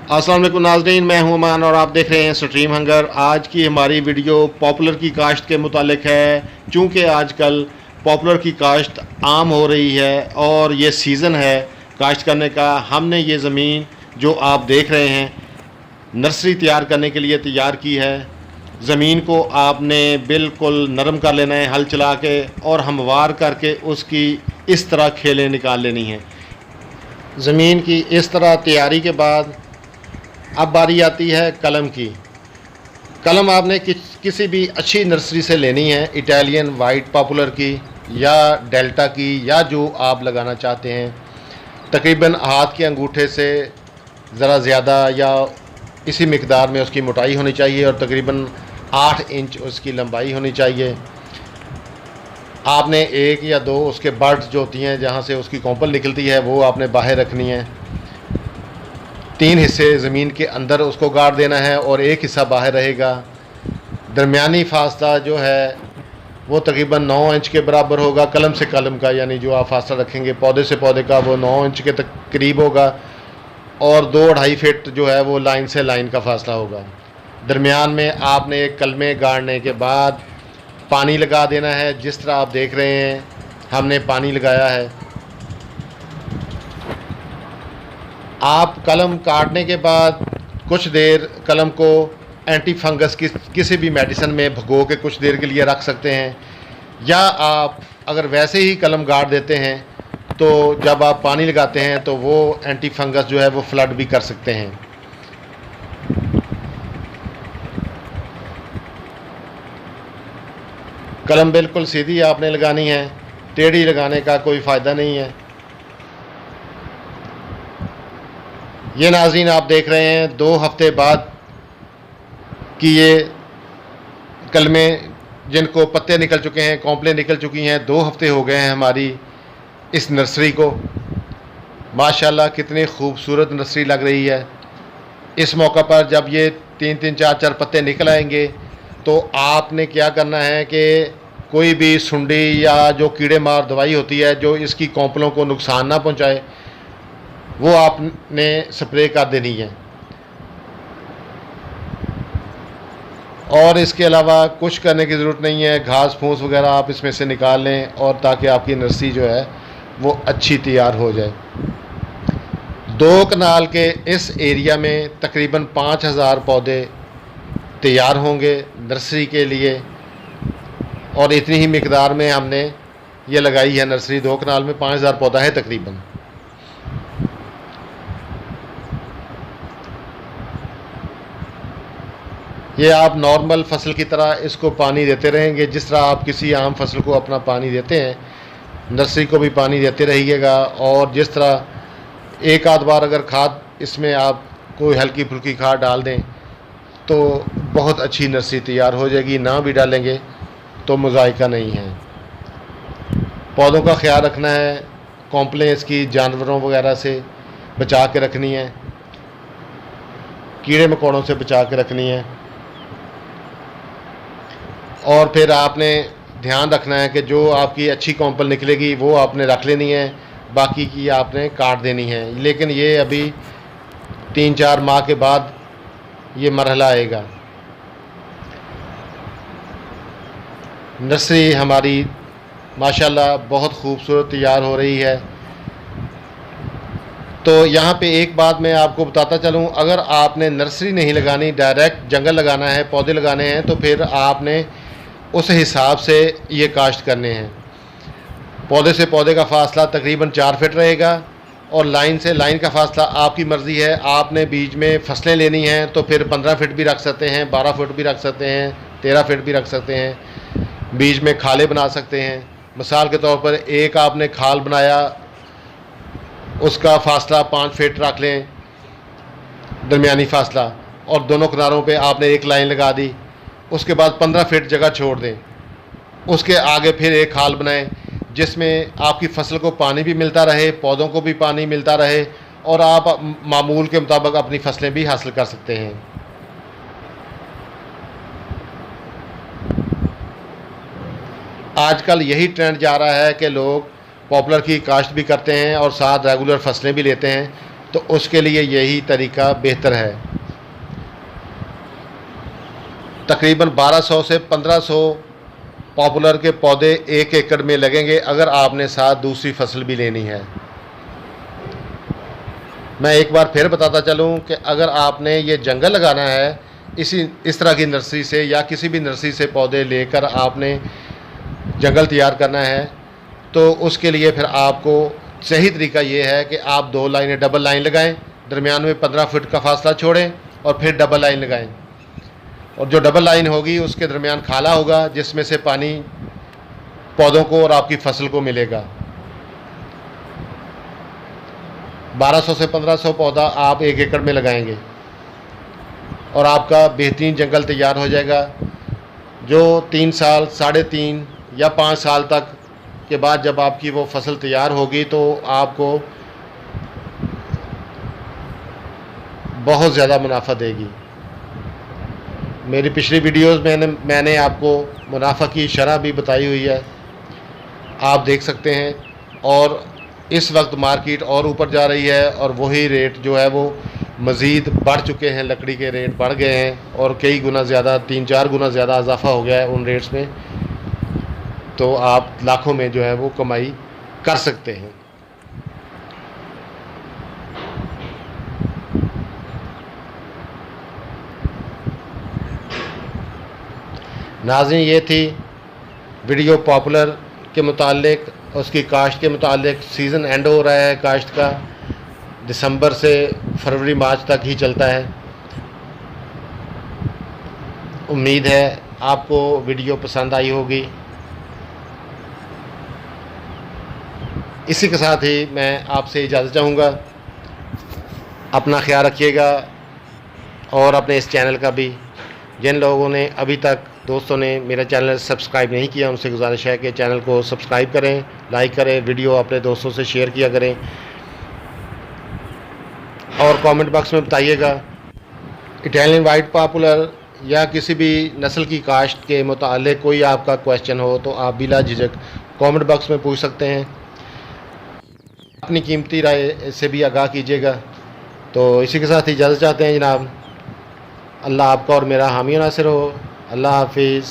अस्सलाम वालेकुम नाज़रीन, मैं हूं अमान और आप देख रहे हैं स्ट्रीम हंगर। आज की हमारी वीडियो पॉपुलर की काश्त के मुतालिक है। चूँकि आजकल पॉपुलर की काश्त आम हो रही है और ये सीज़न है काश्त करने का, हमने ये ज़मीन जो आप देख रहे हैं नर्सरी तैयार करने के लिए तैयार की है। ज़मीन को आपने बिल्कुल नरम कर लेना है हल चला के और हमवार करके उसकी इस तरह खेलें निकाल लेनी हैं। ज़मीन की इस तरह तैयारी के बाद अब बारी आती है कलम की। कलम आपने किसी भी अच्छी नर्सरी से लेनी है, इटालियन वाइट पॉपुलर की या डेल्टा की या जो आप लगाना चाहते हैं। तकरीबन हाथ के अंगूठे से ज़रा ज़्यादा या इसी मिकदार में उसकी मोटाई होनी चाहिए और तकरीबन 8 इंच उसकी लंबाई होनी चाहिए। आपने एक या दो उसके बर्ड्स जो होती हैं जहाँ से उसकी कॉम्पल निकलती है वो आपने बाहर रखनी है। 3 हिस्से ज़मीन के अंदर उसको गाड़ देना है और एक हिस्सा बाहर रहेगा। दरमियानी फासला जो है वो तकरीबन 9 इंच के बराबर होगा कलम से कलम का, यानी जो आप फासला रखेंगे पौधे से पौधे का वो 9 इंच के तक करीब होगा और 2-2.5 फीट जो है वो लाइन से लाइन का फासला होगा। दरमियान में आपने एक कलमे गाड़ने के बाद पानी लगा देना है। जिस तरह आप देख रहे हैं हमने पानी लगाया है। आप कलम काटने के बाद कुछ देर कलम को एंटी फंगस की किसी भी मेडिसिन में भिगो के कुछ देर के लिए रख सकते हैं, या आप अगर वैसे ही कलम गाड़ देते हैं तो जब आप पानी लगाते हैं तो वो एंटी फंगस जो है वो फ्लड भी कर सकते हैं। कलम बिल्कुल सीधी आपने लगानी है, टेढ़ी लगाने का कोई फ़ायदा नहीं है। ये नाज़रीन आप देख रहे हैं 2 हफ्ते बाद कि ये कलमे जिनको पत्ते निकल चुके हैं, कॉम्पलें निकल चुकी हैं, 2 हफ्ते हो गए हैं हमारी इस नर्सरी को। माशाल्लाह कितनी खूबसूरत नर्सरी लग रही है। इस मौका पर जब ये 3-3 4-4 पत्ते निकल आएंगे तो आपने क्या करना है कि कोई भी सुंडी या जो कीड़े मार दवाई होती है जो इसकी कॉम्पलों को नुकसान ना पहुँचाए वो आपने स्प्रे कर देनी है। और इसके अलावा कुछ करने की ज़रूरत नहीं है। घास फूस वगैरह आप इसमें से निकाल लें और ताकि आपकी नर्सरी जो है वो अच्छी तैयार हो जाए। 2 कनाल के इस एरिया में तकरीबन 5000 पौधे तैयार होंगे नर्सरी के लिए और इतनी ही मिकदार में हमने ये लगाई है नर्सरी। 2 कनाल में 5000 पौधा है तकरीबन। ये आप नॉर्मल फसल की तरह इसको पानी देते रहेंगे। जिस तरह आप किसी आम फसल को अपना पानी देते हैं नर्सरी को भी पानी देते रहिएगा। और जिस तरह एक आध बार अगर खाद इसमें आप कोई हल्की फुल्की खाद डाल दें तो बहुत अच्छी नर्सरी तैयार हो जाएगी। ना भी डालेंगे तो मुज़ायका नहीं है। पौधों का ख्याल रखना है, कॉम्पलें इसकी जानवरों वगैरह से बचा के रखनी है, कीड़े मकोड़ों से बचा के रखनी है। और फिर आपने ध्यान रखना है कि जो आपकी अच्छी कॉम्पल निकलेगी वो आपने रख लेनी है, बाकी की आपने काट देनी है। लेकिन ये अभी 3-4 माह के बाद ये मरहला आएगा। नर्सरी हमारी माशाल्लाह बहुत खूबसूरत तैयार हो रही है। तो यहाँ पे एक बात मैं आपको बताता चलूँ, अगर आपने नर्सरी नहीं लगानी, डायरेक्ट जंगल लगाना है, पौधे लगाने हैं, तो फिर आपने उस हिसाब से ये काश्त करने हैं। पौधे से पौधे का फासला तकरीबन 4 फीट रहेगा और लाइन से लाइन का फासला आपकी मर्ज़ी है। आपने बीच में फसलें लेनी हैं तो फिर 15 फीट भी रख सकते हैं, 12 फीट भी रख सकते हैं, 13 फीट भी रख सकते हैं। बीच में खाले बना सकते हैं। मिसाल के तौर पर एक आपने खाल बनाया, उसका फासला 5 फीट रख लें दरमियानी फासला, और दोनों किनारों पे आपने एक लाइन लगा दी। उसके बाद 15 फीट जगह छोड़ दें। उसके आगे फिर एक खाल बनाएं जिसमें आपकी फसल को पानी भी मिलता रहे, पौधों को भी पानी मिलता रहे और आप मामूल के मुताबिक अपनी फसलें भी हासिल कर सकते हैं। आजकल यही ट्रेंड जा रहा है कि लोग पॉपुलर की काश्त भी करते हैं और साथ रेगुलर फसलें भी लेते हैं। तो उसके लिए यही तरीका बेहतर है। तकरीबन 1200 से 1500 पॉपुलर के पौधे 1 एकड़ में लगेंगे अगर आपने साथ दूसरी फसल भी लेनी है। मैं एक बार फिर बताता चलूं कि अगर आपने ये जंगल लगाना है इस तरह की नर्सरी से या किसी भी नर्सरी से पौधे लेकर आपने जंगल तैयार करना है, तो उसके लिए फिर आपको सही तरीका ये है कि आप 2 लाइनें डबल लाइन लगाएं, दरमियान में 15 फुट का फासला छोड़ें और फिर डबल लाइन लगाएं। और जो डबल लाइन होगी उसके दरमियान खाला होगा जिसमें से पानी पौधों को और आपकी फसल को मिलेगा। 1200 से 1500 पौधा आप 1 एकड़ में लगाएंगे और आपका बेहतरीन जंगल तैयार हो जाएगा, जो 3 साल, 3.5 या 5 साल तक के बाद जब आपकी वो फसल तैयार होगी तो आपको बहुत ज़्यादा मुनाफा देगी। मेरी पिछली वीडियोज़ में मैंने आपको मुनाफा की शरह भी बताई हुई है, आप देख सकते हैं। और इस वक्त मार्केट और ऊपर जा रही है और वही रेट जो है वो मज़ीद बढ़ चुके हैं, लकड़ी के रेट बढ़ गए हैं और कई गुना ज़्यादा, 3-4 गुना ज़्यादा इजाफा हो गया है उन रेट्स में। तो आप लाखों में जो है वो कमाई कर सकते हैं। नाज़रीन, ये थी वीडियो पॉपुलर के मुतालिक, उसकी काश्त के मुतालिक। सीज़न एंड हो रहा है काश्त का, दिसंबर से फरवरी मार्च तक ही चलता है। उम्मीद है आपको वीडियो पसंद आई होगी। इसी के साथ ही मैं आपसे इजाज़त चाहूँगा। अपना ख्याल रखिएगा और अपने इस चैनल का भी, जिन लोगों ने अभी तक दोस्तों ने मेरा चैनल सब्सक्राइब नहीं किया उनसे गुजारिश है कि चैनल को सब्सक्राइब करें, लाइक करें, वीडियो अपने दोस्तों से शेयर किया करें और कमेंट बॉक्स में बताइएगा इटालियन वाइट पॉपुलर या किसी भी नस्ल की काश्त के मुतालिक कोई आपका क्वेश्चन हो तो आप बिला झिझक कमेंट बॉक्स में पूछ सकते हैं। अपनी कीमती राय से भी आगाह कीजिएगा। तो इसी के साथ इजाज़त चाहते हैं जनाब। अल्लाह आपका और मेरा हामी नासिर हो। अल्लाह हाफिज़।